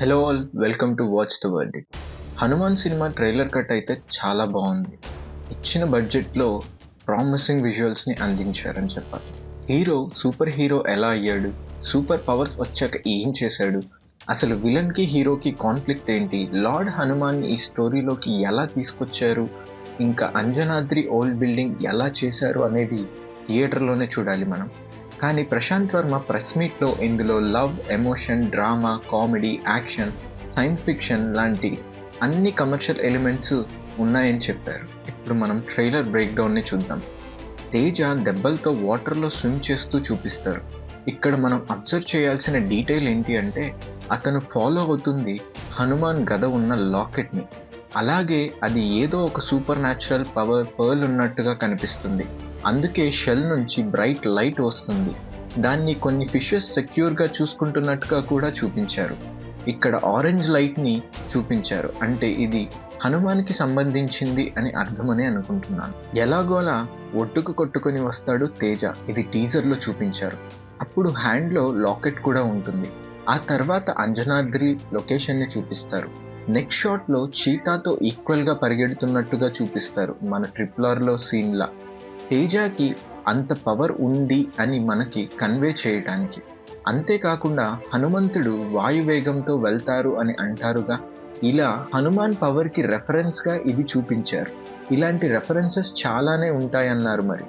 Hello all, welcome to watch the verdict. Hanuman cinema trailer cut అయితే చాలా బాగుంది. ఇచ్చిన బడ్జెట్లో ప్రామిసింగ్ విజువల్స్ని అందించారని చెప్పాలి. హీరో సూపర్ హీరో ఎలా అయ్యాడు, సూపర్ పవర్స్ వచ్చాక ఏం చేశాడు, అసలు విలన్కి హీరోకి కాన్ఫ్లిక్ట్ ఏంటి, లార్డ్ హనుమాన్ని ఈ స్టోరీలోకి ఎలా తీసుకొచ్చారు, ఇంకా అంజనాద్రి ఓల్డ్ బిల్డింగ్ ఎలా చేశారు అనేది థియేటర్లోనే చూడాలి మనం. కానీ ప్రశాంత్ వర్మ ప్రెస్ మీట్లో ఇందులో love, emotion, drama, comedy, action, science fiction లాంటి అన్ని కమర్షియల్ ఎలిమెంట్స్ ఉన్నాయని చెప్పారు. ఇప్పుడు మనం ట్రైలర్ బ్రేక్డౌన్ని చూద్దాం. తేజ దెబ్బలతో వాటర్లో స్విమ్ చేస్తూ చూపిస్తారు. ఇక్కడ మనం అబ్జర్వ్ చేయాల్సిన డీటెయిల్ ఏంటి అంటే, అతను ఫాలో అవుతుంది హనుమాన్ గద ఉన్న లాకెట్ని. అలాగే అది ఏదో ఒక సూపర్ న్యాచురల్ పవర్ పర్ల్ ఉన్నట్టుగా కనిపిస్తుంది. అందుకే షెల్ నుంచి బ్రైట్ లైట్ వస్తుంది. దాన్ని కొన్ని ఫిషెస్ సెక్యూర్గా చూసుకుంటున్నట్టుగా కూడా చూపించారు. ఇక్కడ ఆరెంజ్ లైట్ని చూపించారు, అంటే ఇది హనుమాన్కి సంబంధించింది అని అర్థమని అనుకుంటున్నాను. ఎలాగోలా ఒడ్డుకు కొట్టుకొని వస్తాడు తేజ, ఇది టీజర్లో చూపించారు. అప్పుడు హ్యాండ్లో లాకెట్ కూడా ఉంటుంది. ఆ తర్వాత అంజనాద్రి లొకేషన్ని చూపిస్తారు. నెక్స్ట్ షాట్లో చీతాతో ఈక్వల్గా పరిగెడుతున్నట్టుగా చూపిస్తారు, మన ట్రిపుల్ సీన్లా. తేజాకి అంత పవర్ ఉంది అని మనకి కన్వే చేయటానికి. అంతేకాకుండా హనుమంతుడు వాయువేగంతో వెళ్తారు అని అంటారుగా, ఇలా హనుమాన్ పవర్కి రెఫరెన్స్గా ఇది చూపించారు. ఇలాంటి రెఫరెన్సెస్ చాలానే ఉంటాయన్నారు. మరి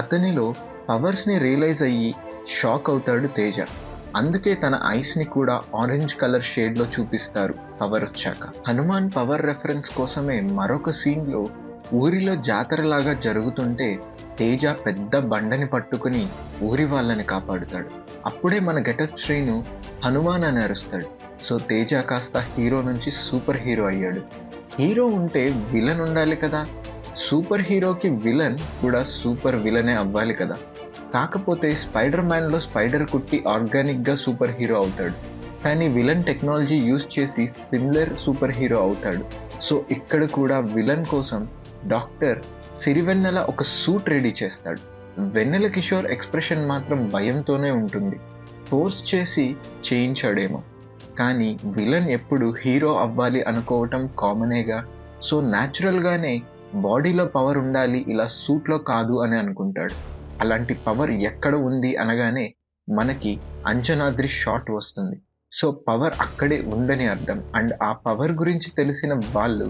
అతనిలో పవర్స్ని రియలైజ్ అయ్యి షాక్ అవుతాడు తేజ. అందుకే తన ఐస్ని కూడా ఆరెంజ్ కలర్ షేడ్లో చూపిస్తారు పవర్ వచ్చాక. హనుమాన్ పవర్ రెఫరెన్స్ కోసమే మరొక సీన్లో ఊరిలో జాతరలాగా జరుగుతుంటే తేజ పెద్ద బండని పట్టుకుని ఊరి వాళ్ళని కాపాడుతాడు. అప్పుడే మన గెటప్ శ్రీను హనుమాన్ అని అరుస్తాడు. సో తేజ కాస్త హీరో నుంచి సూపర్ హీరో అయ్యాడు. హీరో ఉంటే విలన్ ఉండాలి కదా, సూపర్ హీరోకి విలన్ కూడా సూపర్ విలనే అవ్వాలి కదా. కాకపోతే స్పైడర్ మ్యాన్లో స్పైడర్ కుట్టి ఆర్గానిక్గా సూపర్ హీరో అవుతాడు, కానీ విలన్ టెక్నాలజీ యూజ్ చేసి సిమిలర్ సూపర్ హీరో అవుతాడు. సో ఇక్కడ కూడా విలన్ కోసం డాక్టర్ సిరివెన్నెల ఒక సూట్ రెడీ చేస్తాడు. వెన్నెల కిషోర్ ఎక్స్ప్రెషన్ మాత్రం భయంతోనే ఉంటుంది. ఫోర్స్ చేసి చేయించాడేమో, కానీ విలన్ ఎప్పుడు హీరో అవ్వాలి అనుకోవటం కామనేగా. సో న్యాచురల్గానే బాడీలో పవర్ ఉండాలి, ఇలా సూట్లో కాదు అని అనుకుంటాడు. అలాంటి పవర్ ఎక్కడ ఉంది అనగానే మనకి అంజనాద్రి షాట్ వస్తుంది. సో పవర్ అక్కడే ఉందని అర్థం. అండ్ ఆ పవర్ గురించి తెలిసిన వాళ్ళు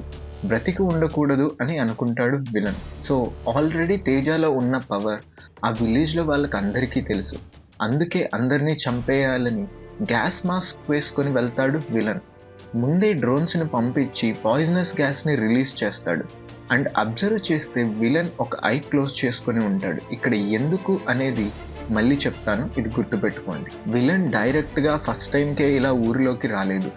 బ్రతికి ఉండకూడదు అని అనుకుంటాడు విలన్. సో ఆల్రెడీ తేజాలో ఉన్న పవర్ ఆ విలేజ్లో వాళ్ళకి అందరికీ తెలుసు. అందుకే అందరినీ చంపేయాలని గ్యాస్ మాస్క్ వేసుకొని వెళ్తాడు విలన్. ముందే డ్రోన్స్ని పంపించి పాయిజనస్ గ్యాస్ని రిలీజ్ చేస్తాడు. అండ్ అబ్జర్వ్ చేస్తే విలన్ ఒక ఐ క్లోజ్ చేసుకొని ఉంటాడు. ఇక్కడ ఎందుకు అనేది మళ్ళీ చెప్తాను, ఇది గుర్తుపెట్టుకోండి. విలన్ డైరెక్ట్గా ఫస్ట్ టైంకే ఇలా ఊరిలోకి రాలేదు,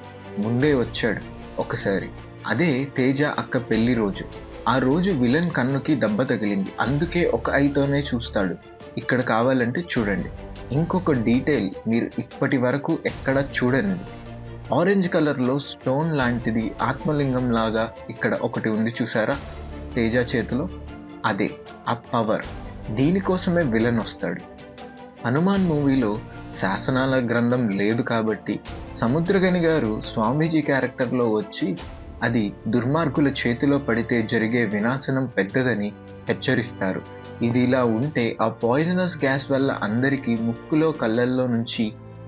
ముందే వచ్చాడు ఒకసారి. అదే తేజ అక్క పెళ్లి రోజు. ఆ రోజు విలన్ కన్నుకి దెబ్బ తగిలింది, అందుకే ఒక ఐతోనే చూస్తాడు. ఇక్కడ కావాలంటే చూడండి. ఇంకొక డీటెయిల్ మీరు ఇప్పటి వరకు ఎక్కడ చూడండి, ఆరెంజ్ కలర్లో స్టోన్ లాంటిది ఆత్మలింగం లాగా ఇక్కడ ఒకటి ఉంది చూసారా తేజ చేతిలో, అదే ఆ పవర్. దీనికోసమే విలన్ వస్తాడు. హనుమాన్ మూవీలో శాసనాల గ్రంథం లేదు కాబట్టి సముద్రగని గారు స్వామీజీ క్యారెక్టర్లో వచ్చి అది దుర్మార్గుల చేతిలో పడితే జరిగే వినాశనం పెద్దదని హెచ్చరిస్తారు. ఇది ఇలా ఉంటే ఆ పాయిజనస్ గ్యాస్ వల్ల అందరికీ ముక్కులో కళ్ళల్లో నుంచి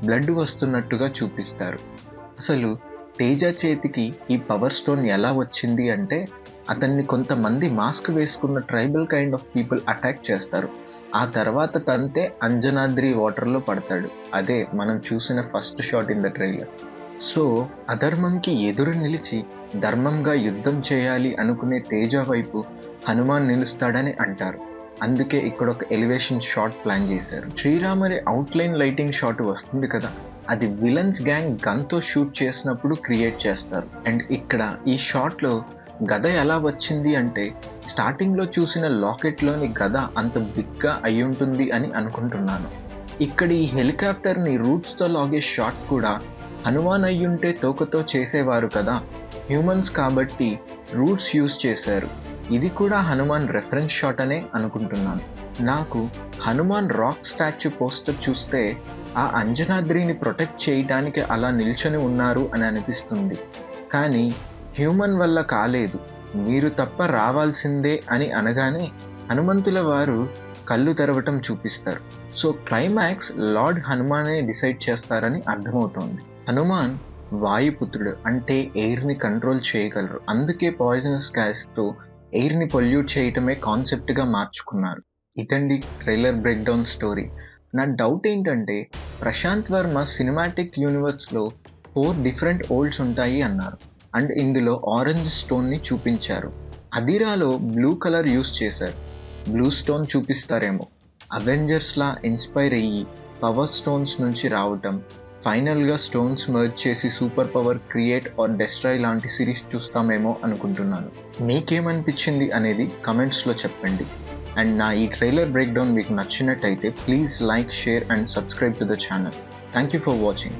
బ్లడ్ వస్తున్నట్టుగా చూపిస్తారు. అసలు తేజ చేతికి ఈ పవర్ స్టోన్ ఎలా వచ్చింది అంటే, అతన్ని కొంతమంది మాస్క్ వేసుకున్న tribal kind of people attack చేస్తారు. ఆ తర్వాత తంతే అంజనాద్రి వాటర్లో పడతాడు. అదే మనం చూసిన first shot in the trailer. So అధర్మంకి ఎదురు నిలిచి ధర్మంగా యుద్ధం చేయాలి అనుకునే తేజ వైపు హనుమాన్ నిలుస్తాడని అంటారు. అందుకే ఇక్కడ ఒక ఎలివేషన్ షాట్ ప్లాన్ చేశారు. శ్రీరాముడి అవుట్లైన్ లైటింగ్ షాట్ వస్తుంది కదా, అది విలన్స్ గ్యాంగ్ గన్తో షూట్ చేసినప్పుడు క్రియేట్ చేస్తారు. అండ్ ఇక్కడ ఈ షాట్లో గద ఎలా వచ్చింది అంటే, స్టార్టింగ్లో చూసిన లాకెట్లోని గద అంత బిగ్గా అయ్యుంటుంది అని అనుకుంటున్నాను. ఇక్కడ ఈ హెలికాప్టర్ని రూట్స్తో లాగే షాట్ కూడా హనుమాన్ అయ్యుంటే తోకతో చేసేవారు కదా, హ్యూమన్స్ కాబట్టి రూట్స్ యూజ్ చేశారు. ఇది కూడా హనుమాన్ రెఫరెన్స్ షాట్ అనే అనుకుంటున్నాను. నాకు హనుమాన్ రాక్ స్టాచ్యూ పోస్టర్ చూస్తే ఆ అంజనాద్రిని ప్రొటెక్ట్ చేయడానికి అలా నిల్చొని ఉన్నారు అని అనిపిస్తుంది. కానీ హ్యూమన్ వల్ల కాలేదు, మీరు తప్ప రావాల్సిందే అని అనగానే హనుమంతుల వారు కళ్ళు తెరవటం చూపిస్తారు. సో క్లైమాక్స్ లార్డ్ హనుమానే డిసైడ్ చేస్తారని అర్థమవుతోంది. హనుమాన్ వాయుపుత్రుడు, అంటే ఎయిర్ని కంట్రోల్ చేయగలరు. అందుకే పాయిజనస్ గ్యాస్తో ఎయిర్ని పొల్యూట్ చేయటమే కాన్సెప్ట్గా మార్చుకున్నారు. ఇదండి ట్రైలర్ బ్రేక్డౌన్ స్టోరీ. నా డౌట్ ఏంటంటే, ప్రశాంత్ వర్మ సినిమాటిక్ యూనివర్స్లో 4 డిఫరెంట్ ఓల్డ్స్ ఉంటాయి అన్నారు. అండ్ ఇందులో ఆరెంజ్ స్టోన్ని చూపించారు. అదిరాలో బ్లూ కలర్ యూస్ చేశారు. బ్లూ స్టోన్ చూపిస్తారేమో. అవెంజర్స్లా ఇన్స్పైర్ అయ్యి పవర్ స్టోన్స్ నుంచి రావటం, ఫైనల్గా స్టోన్స్ మర్జ్ చేసి super power create or destroy లాంటి సిరీస్ చూస్తామేమో అనుకుంటున్నాను. మీకేమనిపించింది అనేది కమెంట్స్లో చెప్పండి. అండ్ నా ఈ ట్రైలర్ బ్రేక్డౌన్ మీకు నచ్చినట్టయితే please like, share and subscribe to the channel. Thank you for watching.